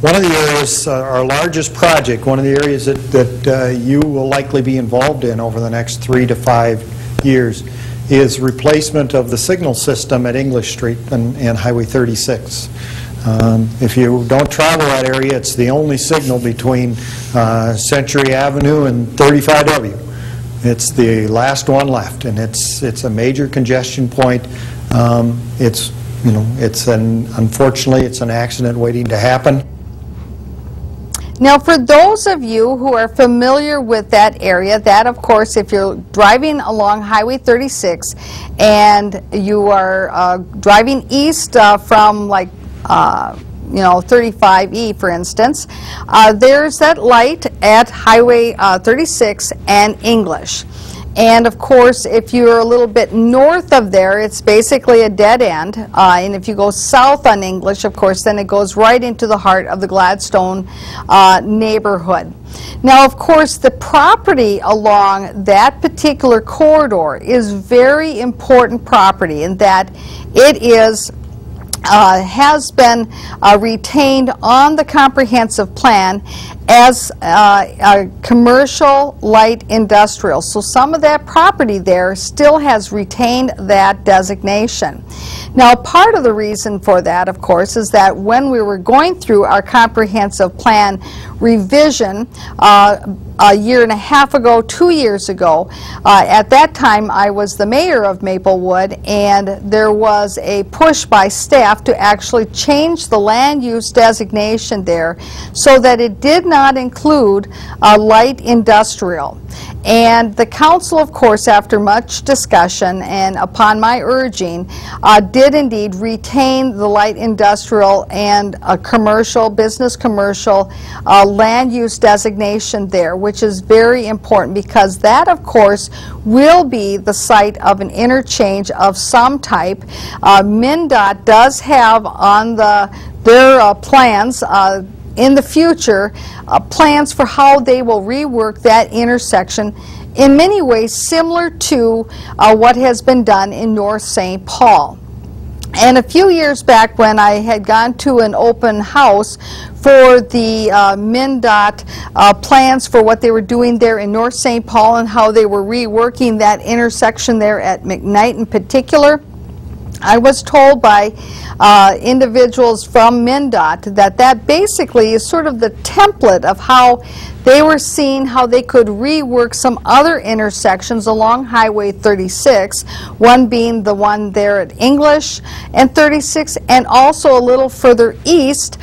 One of the areas, our largest project, one of the areas that you will likely be involved in over the next 3 to 5 years is replacement of the signal system at English Street and Highway 36. If you don't travel that area, it's the only signal between Century Avenue and 35W. It's the last one left, and it's a major congestion point. Unfortunately, it's an accident waiting to happen. Now, for those of you who are familiar with that area, that of course, if you're driving along Highway 36 and you are driving east from like 35E, for instance, there's that light at Highway 36 and English. And of course, if you're a little bit north of there, it's basically a dead end. And if you go south on English, of course, then it goes right into the heart of the Gladstone neighborhood. Now, of course, the property along that particular corridor is very important property in that it is has been retained on the comprehensive plan as a commercial light industrial. So some of that property there still has retained that designation. Now, part of the reason for that, of course, is that when we were going through our comprehensive plan revision a year and a half ago, 2 years ago, at that time I was the mayor of Maplewood, and there was a push by staff to actually change the land use designation there so that it did not include light industrial. And the council, of course, after much discussion and upon my urging, did indeed retain the light industrial and a commercial, business commercial land use designation there, which is very important because that, of course, will be the site of an interchange of some type. MnDOT does have on their plans in the future plans for how they will rework that intersection in many ways similar to what has been done in North St. Paul. And a few years back when I had gone to an open house for the MnDOT plans for what they were doing there in North St. Paul and how they were reworking that intersection there at McKnight in particular, I was told by individuals from MnDOT that that basically is sort of the template of how they were seeing how they could rework some other intersections along Highway 36, one being the one there at English and 36, and also a little further east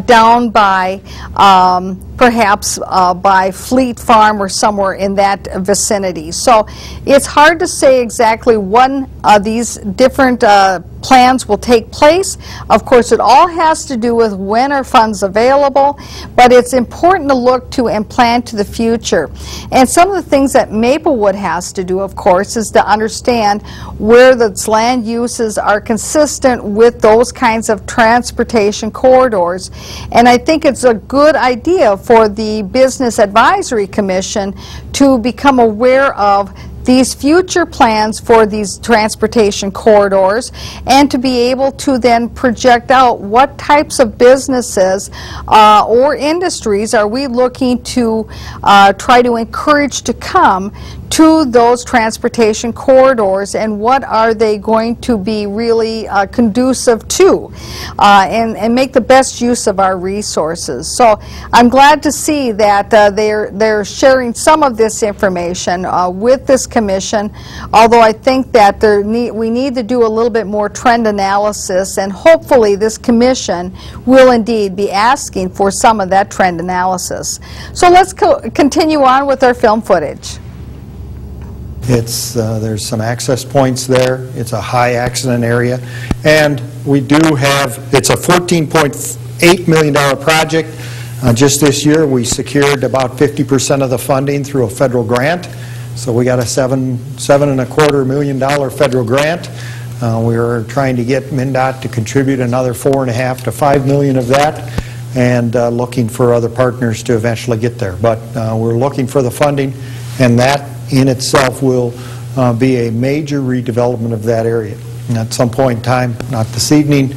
down by perhaps by Fleet Farm or somewhere in that vicinity. So it's hard to say exactly when these different plans will take place. Of course, it all has to do with when are funds available, but it's important to look to and plan to the future. And some of the things that Maplewood has to do, of course, is to understand where the land uses are consistent with those kinds of transportation corridors. And I think it's a good idea for the Business Advisory Commission to become aware of these future plans for these transportation corridors and to be able to then project out what types of businesses or industries are we looking to try to encourage to come to those transportation corridors, and what are they going to be really conducive to, and make the best use of our resources. So I'm glad to see that they're sharing some of this information with this commission, although I think that we need to do a little bit more trend analysis, and hopefully this commission will indeed be asking for some of that trend analysis. So let's continue on with our film footage. There's some access points there. It's a high accident area, and we do have, it's a $14.8 million project. Just this year we secured about 50% of the funding through a federal grant. So we got a $7.25 million federal grant. We were trying to get MnDOT to contribute another $4.5 to $5 million of that, and looking for other partners to eventually get there. But we're looking for the funding, and that in itself will be a major redevelopment of that area. And at some point in time, not this evening,